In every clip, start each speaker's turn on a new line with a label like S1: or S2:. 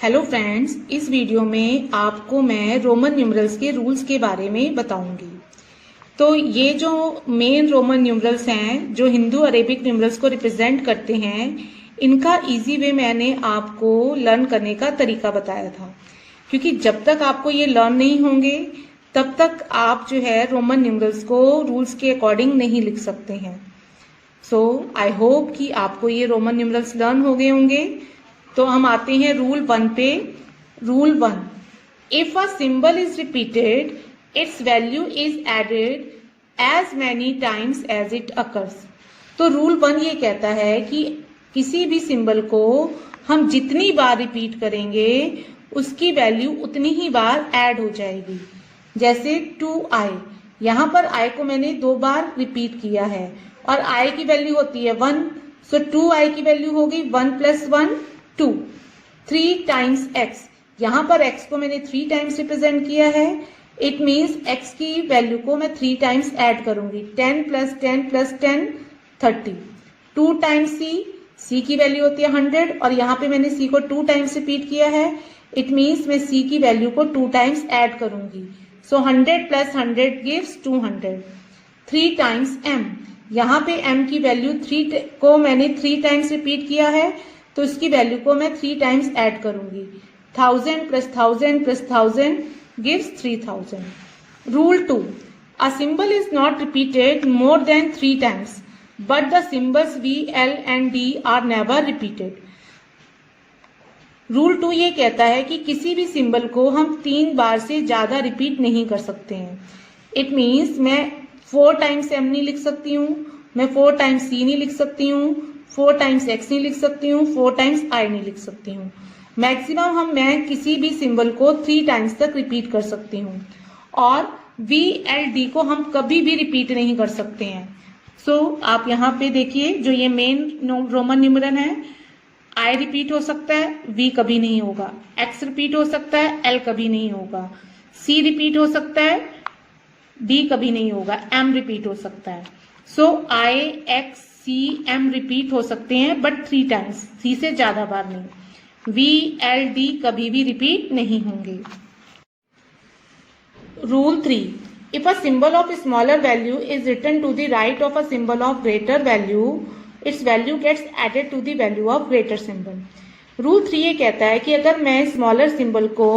S1: Hello friends, इस video में आपको मैं रोमन न्यूमरल्स के रूल्स के बारे में बताऊंगी। तो ये जो मेन रोमन न्यूमरल्स हैं जो हिंदू अरेबिक न्यूमरल्स को रिप्रेजेंट करते हैं, इनका इजी वे मैंने आपको लर्न करने का तरीका बताया था, क्योंकि जब तक आपको ये लर्न नहीं होंगे तब तक आप जो है रोमन न्यूमरल्स को रूल्स के अकॉर्डिंग नहीं लिख सकते हैं। सो आई होप कि आपको ये रोमन न्यूमरल्स लर्न हो गए होंगे। तो हम आते हैं रूल 1 पे। Rule 1, if a symbol is repeated its value is added as many times as it occurs. तो रूल 1 ये कहता है कि किसी भी सिंबल को हम जितनी बार रिपीट करेंगे उसकी वैल्यू उतनी ही बार ऐड हो जाएगी। जैसे 2i, यहाँ पर i को मैंने 2 बार रिपीट किया है और i की वैल्यू होती है 1, सो 2i की वैल्यू होगी 1 + 1 2। 3 टाइम्स x, यहाँ पर x को मैंने 3 टाइम्स रिप्रेजेंट किया है। इट मीन्स x की वैल्यू को मैं 3 टाइम्स ऐड करूंगी। 10 + 10 + 10 30। 2 टाइम्स c की वैल्यू होती है 100 और यहाँ पे मैंने c को 2 टाइम्स रिपीट किया है। इट मीन्स मैं c की वैल्यू को 2 टाइम्स ऐड करूंगी। सो 100 + 100 गिव्स 200। 3 टाइम्स m, यहाँ पे m की वैल्यू 3 को मैंने 3 टाइम्स रिपीट किया है, तो इसकी वैल्यू को मैं 3 टाइम्स ऐड करूंगी। 1000 + 1000 + 1000 gives 3000। Rule 2, a symbol is not repeated more than 3 times but the symbols V, L and D are never repeated. Rule 2 ये कहता है कि किसी भी सिंबल को हम 3 बार से ज्यादा रिपीट नहीं कर सकते हैं। इट मीन्स मैं 4 टाइम्स m नहीं लिख सकती हूँ, मैं 4 टाइम्स c नहीं लिख सकती हूँ, 4 टाइम्स x नहीं लिख सकती हूँ, 4 टाइम्स i नहीं लिख सकती हूँ। मैक्सिमम मैं किसी भी सिंबल को 3 टाइम्स तक रिपीट कर सकती हूँ और V, L, D को हम कभी भी रिपीट नहीं कर सकते हैं। सो आप यहाँ पे देखिए, जो ये मेन रोमन न्यूमरल है, I रिपीट हो सकता है, V कभी नहीं होगा। X रिपीट हो सकता है, L कभी नहीं होगा। C रिपीट हो सकता है, D कभी नहीं होगा। M रिपीट हो सकता है। सो I, X, C, M repeat हो सकते हैं बट 3 टाइम्स, C से ज्यादा बार नहीं। V, L, D कभी भी रिपीट नहीं होंगे। Rule 3, if a symbol of smaller value is written to the right of a symbol of greater value, its value gets added to the value of greater symbol। Rule 3 ये कहता है कि अगर मैं स्मॉलर सिंबल को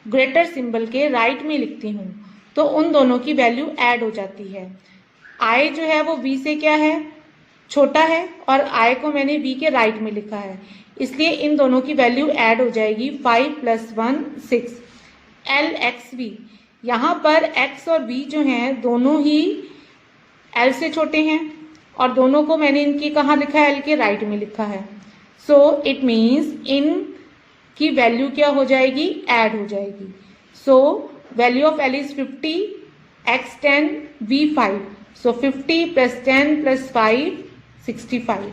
S1: greater symbol के right में लिखती हूँ तो उन दोनों की वैल्यू ऐड हो जाती है। I जो है वो V से क्या है, छोटा है, और I को मैंने V के राइट में लिखा है, इसलिए इन दोनों की वैल्यू ऐड हो जाएगी। 5 + 1 6। L, X, V, यहाँ पर X और V जो हैं दोनों ही L से छोटे हैं और दोनों को मैंने इनकी कहाँ लिखा है, L के राइट में लिखा है। सो इट मीन्स इन की वैल्यू क्या हो जाएगी, ऐड हो जाएगी। So value of L is 50, X 10, V 5। So 50 + 10 + 5 65।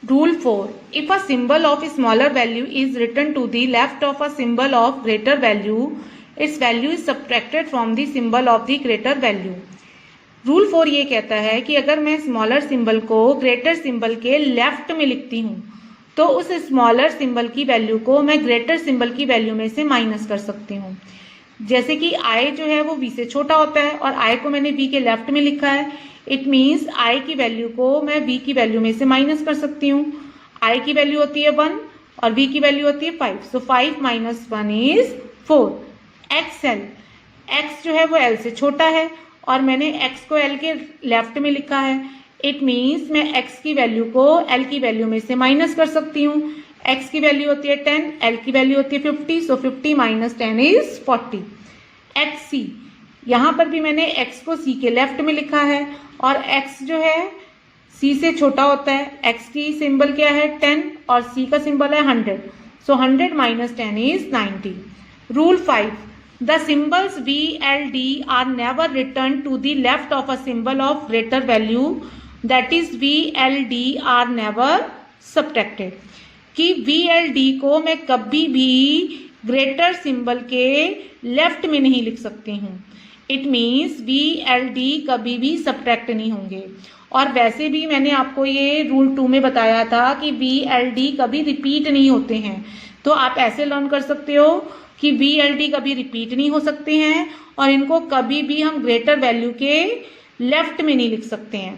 S1: Rule 4, if a symbol of smaller value is written to the left of a symbol of greater value, its value is subtracted from the symbol of the greater value। Rule 4 ये कहता है कि अगर मैं smaller symbol को greater symbol के left में लिखती हूँ तो उस स्मॉलर सिंबल की वैल्यू को मैं ग्रेटर सिंबल की वैल्यू में से माइनस कर सकती हूँ। जैसे कि I जो है वो V से छोटा होता है और I को मैंने V के लेफ्ट में लिखा है। इट मीन्स I की वैल्यू को मैं V की वैल्यू में से माइनस कर सकती हूँ। I की वैल्यू होती है 1 और V की वैल्यू होती है 5। सो 5 - 1 इज 4। XL, X जो है वो L से छोटा है और मैंने X को L के लेफ्ट में लिखा है। इट मीन्स मैं X की वैल्यू को L की वैल्यू में से माइनस कर सकती हूँ। X की वैल्यू होती है 10, L की वैल्यू होती है 50, सो 50 - 10 इज 40। XC, यहाँ पर भी मैंने X को C के लेफ्ट में लिखा है और X जो है C से छोटा होता है। X की सिंबल क्या है, 10, और C का सिंबल है 100, सो 100 - 10 is 90। Rule 5, the symbols V, L, D are never written to the left of a symbol of greater value, that is V, L, D are never subtracted। कि V, L, D को मैं कभी भी greater symbol के left में नहीं लिख सकती हूँ। It means V, L, D कभी भी सब्ट्रैक्ट नहीं होंगे। और वैसे भी मैंने आपको ये रूल 2 में बताया था कि V, L, D कभी रिपीट नहीं होते हैं, तो आप ऐसे लर्न कर सकते हो कि VLD कभी रिपीट नहीं हो सकते हैं और इनको कभी भी हम ग्रेटर वैल्यू के लेफ्ट में नहीं लिख सकते हैं।